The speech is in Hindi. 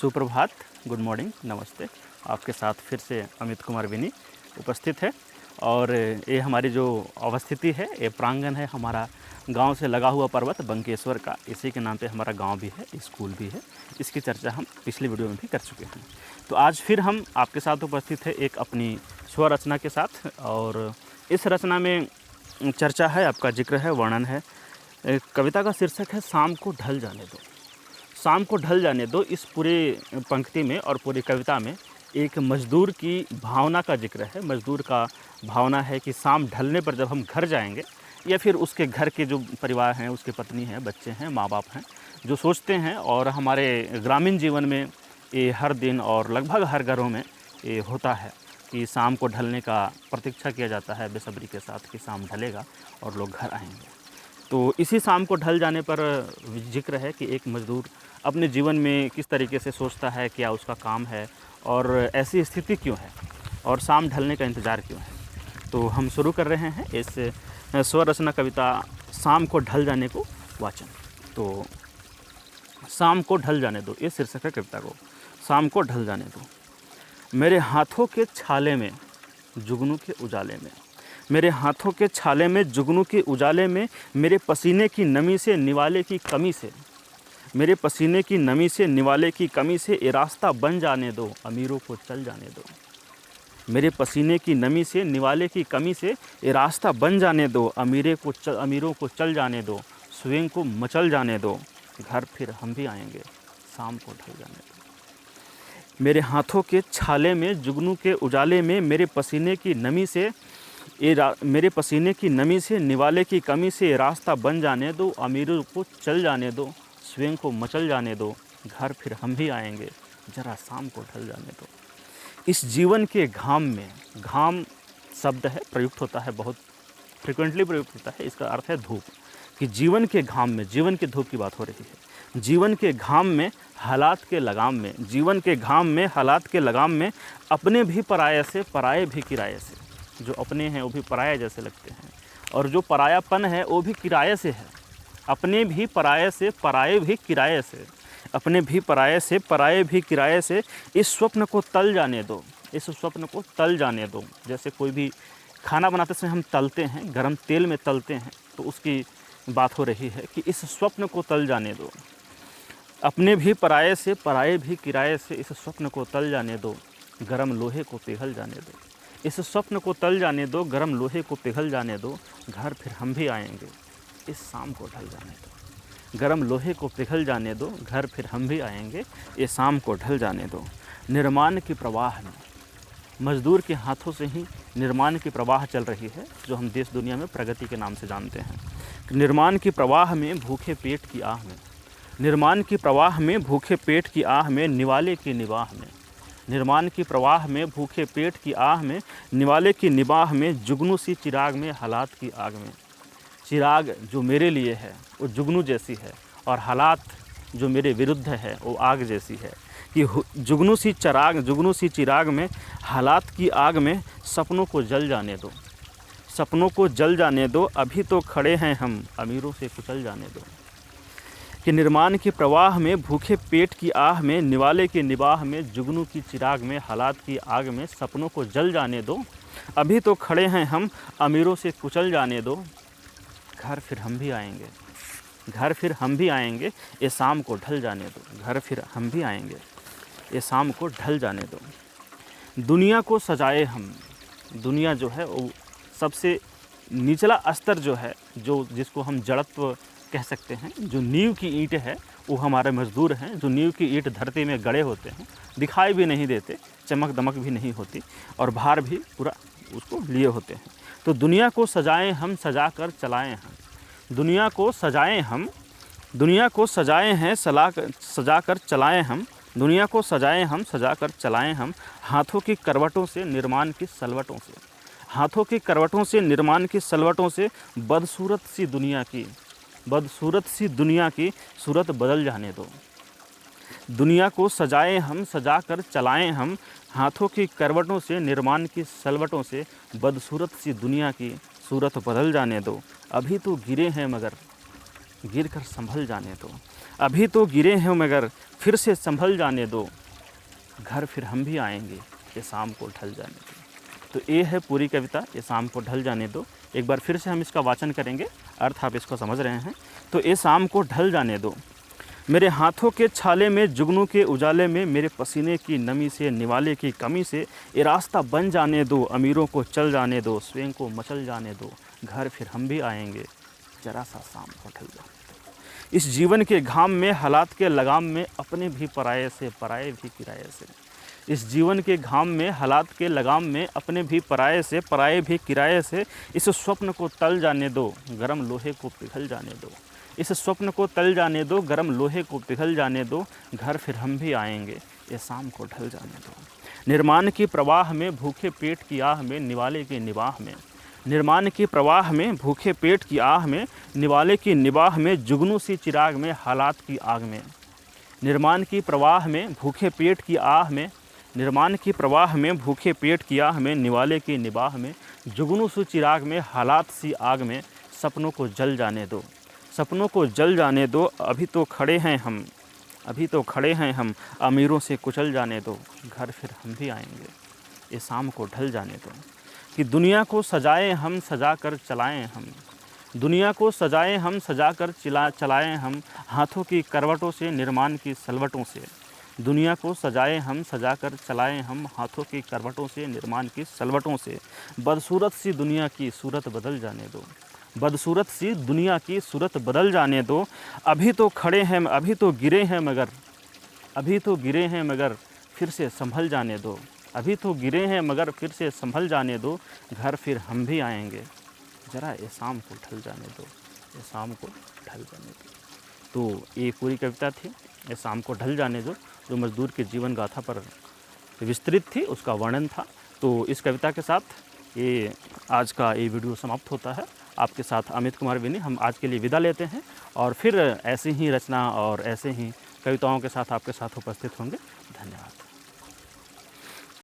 सुप्रभात, गुड मॉर्निंग, नमस्ते। आपके साथ फिर से अमित कुमार विनी उपस्थित है और ये हमारी जो अवस्थिति है, ये प्रांगण है हमारा गांव से लगा हुआ पर्वत बंकेश्वर का। इसी के नाम पे हमारा गांव भी है, स्कूल भी है। इसकी चर्चा हम पिछले वीडियो में भी कर चुके हैं। तो आज फिर हम आपके साथ उपस्थित है एक अपनी स्व रचना के साथ, और इस रचना में चर्चा है, आपका जिक्र है, वर्णन है। कविता का शीर्षक है शाम को ढल जाने दो। शाम को ढल जाने दो। इस पूरे पंक्ति में और पूरी कविता में एक मज़दूर की भावना का जिक्र है। मज़दूर का भावना है कि शाम ढलने पर जब हम घर जाएंगे, या फिर उसके घर के जो परिवार हैं, उसके पत्नी हैं, बच्चे हैं, माँ बाप हैं, जो सोचते हैं। और हमारे ग्रामीण जीवन में ये हर दिन और लगभग हर घरों में ये होता है कि शाम को ढलने का प्रतीक्षा किया जाता है बेसब्री के साथ कि शाम ढलेगा और लोग घर आएंगे। तो इसी शाम को ढल जाने पर जिक्र है कि एक मज़दूर अपने जीवन में किस तरीके से सोचता है, क्या उसका काम है और ऐसी स्थिति क्यों है और शाम ढलने का इंतज़ार क्यों है। तो हम शुरू कर रहे हैं इस स्व रचना कविता शाम को ढल जाने को वाचन। तो शाम को ढल जाने दो, ये शीर्षक है कविता को। शाम को ढल जाने दो। मेरे हाथों के छाले में जुगनू के उजाले में, मेरे हाथों के छाले में जुगनू के उजाले में, मेरे पसीने की नमी से निवाले की कमी से, मेरे पसीने की नमी से निवाले की कमी से ये रास्ता बन जाने दो, अमीरों को चल जाने दो। मेरे पसीने की नमी से निवाले की कमी से ये रास्ता बन जाने दो, अमीरों को चल जाने दो, स्वयं को मचल जाने दो, घर फिर हम भी आएंगे, शाम को ढल जाने दो। मेरे हाथों के छाले में जुगनू के उजाले में, मेरे पसीने की नमी से मेरे पसीने की नमी से निवाले की कमी से रास्ता बन जाने दो, अमीरों को चल जाने दो, स्वयं को मचल जाने दो, घर फिर हम भी आएंगे, जरा शाम को ढल जाने दो। इस जीवन के घाम में, घाम शब्द है, प्रयुक्त होता है, बहुत फ्रिक्वेंटली प्रयुक्त होता है। इसका अर्थ है धूप, कि जीवन के घाम में, जीवन की धूप की बात हो रही है। जीवन के घाम में, हालात के लगाम में, जीवन के घाम में, हालात के लगाम में, अपने भी पराये से, पराये भी किराए से। जो अपने हैं वो भी पराया जैसे लगते हैं, और जो परायापन है वो भी किराए से है। अपने भी पराये से, पराये भी किराए से, अपने भी पराये से, पराये भी किराए से, इस स्वप्न को तल जाने दो, इस स्वप्न को तल जाने दो। जैसे कोई भी खाना बनाते समय हम तलते हैं, गरम तेल में तलते हैं, तो उसकी बात हो रही है कि इस स्वप्न को तल जाने दो। अपने भी पराये से, पराये भी किराए से, इस स्वप्न को तल जाने दो, गरम लोहे को पिघल जाने दो। इस स्वप्न को तल जाने दो, गरम लोहे को पिघल जाने दो, घर फिर हम भी आएंगे, इस शाम को ढल जाने दो। गरम लोहे को पिघल जाने दो, घर फिर हम भी आएंगे, ये शाम को ढल जाने दो। निर्माण की प्रवाह में, मजदूर के हाथों से ही निर्माण की प्रवाह चल रही है, जो हम देश दुनिया में प्रगति के नाम से जानते हैं। निर्माण की प्रवाह में, भूखे पेट की आह में, निर्माण की प्रवाह में, भूखे पेट की आह में, निवाले की निवाह में, निर्माण की प्रवाह में, भूखे पेट की आह में, निवाले की निबाह में, जुगनू सी चिराग में, हालात की आग में। चिराग जो मेरे लिए है वो जुगनू जैसी है, और हालात जो मेरे विरुद्ध है वो आग जैसी है। कि जुगनू सी चिराग में, हालात की आग में, सपनों को जल जाने दो, सपनों को जल जाने दो, अभी तो खड़े हैं हम, अमीरों से कुचल जाने दो। कि निर्माण के प्रवाह में, भूखे पेट की आह में, निवाले की निबाह में, जुगनू की चिराग में, हालात की आग में, सपनों को जल जाने दो, अभी तो खड़े हैं हम, अमीरों से कुचल जाने दो, घर फिर हम भी आएंगे, घर फिर हम भी आएंगे, ये शाम को ढल जाने दो, घर फिर हम भी आएंगे, ये शाम को ढल जाने दो। दुनिया को सजाए हम, दुनिया जो है वो सबसे निचला स्तर जो है, जो जिसको हम जड़त्व कह सकते हैं, जो नींव की ईंट है, वो हमारे मजदूर हैं। जो नींव की ईंट धरती में गड़े होते हैं, दिखाई भी नहीं देते, चमक दमक भी नहीं होती, और भार भी पूरा उसको लिए होते हैं। तो दुनिया को सजाएं हम, सजा कर चलाएं हम, दुनिया को सजाएं हम, दुनिया को सजाएं हैं, सजा कर चलाएं हम, दुनिया को सजाएं हम, सजा कर चलाएं हम, हाथों की करवटों से, निर्माण की सलवटों से, हाथों की करवटों से, निर्माण की सलवटों से, बदसूरत सी दुनिया की, बदसूरत सी दुनिया की सूरत बदल जाने दो। दुनिया को सजाएं हम, सजा कर चलाएं हम, हाथों की करवटों से, निर्माण की सलवटों से, बदसूरत सी दुनिया की सूरत बदल जाने दो। अभी तो गिरे हैं मगर, गिर कर संभल जाने दो, अभी तो गिरे हैं मगर फिर से संभल जाने दो, घर फिर हम भी आएंगे, ये शाम को ढल जाने दो। तो ये है पूरी कविता, ये शाम को ढल जाने दो। एक बार फिर से हम इसका वाचन करेंगे, अर्थ आप इसको समझ रहे हैं। तो ये शाम को ढल जाने दो, मेरे हाथों के छाले में, जुगनू के उजाले में, मेरे पसीने की नमी से, निवाले की कमी से, ये रास्ता बन जाने दो, अमीरों को चल जाने दो, स्वयं को मचल जाने दो, घर फिर हम भी आएंगे, जरा सा शाम को ढल जाने दो। इस जीवन के घाम में, हालात के लगाम में, अपने भी पराये से, पराये भी किराए से। इस जीवन के घाम में, हालात के लगाम में, अपने भी पराये से, पराये भी किराए से, इस स्वप्न को तल जाने दो, गरम लोहे को पिघल जाने दो। इस स्वप्न को तल जाने दो, गरम लोहे को पिघल जाने दो, घर फिर हम भी आएंगे, ये शाम को ढल जाने दो। निर्माण की प्रवाह में, भूखे पेट की आह में, निवाले की निबाह में, निर्माण की प्रवाह में, भूखे पेट की आह में, निवाले की निबाह में, जुगनू सी चिराग में, हालात की आग में। निर्माण की प्रवाह में, भूखे पेट की आह में, निर्माण की प्रवाह में, भूखे पेट की आह में, निवाले की निबाह में, जुगनू सी चिराग में, हालात सी आग में, सपनों को जल जाने दो, सपनों को जल जाने दो, अभी तो खड़े हैं हम, अभी तो खड़े हैं हम, अमीरों से कुचल जाने दो, घर फिर हम भी आएंगे, ये शाम को ढल जाने दो। कि दुनिया को सजाएं हम, सजा कर चलाएं हम, दुनिया को सजाएं हम, सजा कर चलाएं हम, हाथों की करवटों से, निर्माण की सलवटों से। दुनिया को सजाएं हम, सजा कर चलाएं हम, हाथों की करवटों से, निर्माण की सलवटों से। बदसूरत सी दुनिया की सूरत बदल जाने दो, बदसूरत सी दुनिया की सूरत बदल जाने दो, अभी तो खड़े हैं, अभी तो गिरे हैं मगर, अभी तो गिरे हैं मगर फिर से संभल जाने दो, अभी तो गिरे हैं मगर फिर से संभल जाने दो, घर फिर हम भी आएंगे, ज़रा ये शाम को ढल जाने दो, ये शाम को ढल जाने दो। तो ये पूरी कविता थी, ये शाम को ढल जाने दो, जो मजदूर के जीवन गाथा पर विस्तृत थी, उसका वर्णन था। तो इस कविता के साथ ये आज का ये वीडियो समाप्त होता है। आपके साथ अमित कुमार विनी हम आज के लिए विदा लेते हैं, और फिर ऐसी ही रचना और ऐसे ही कविताओं के साथ आपके साथ उपस्थित होंगे। धन्यवाद।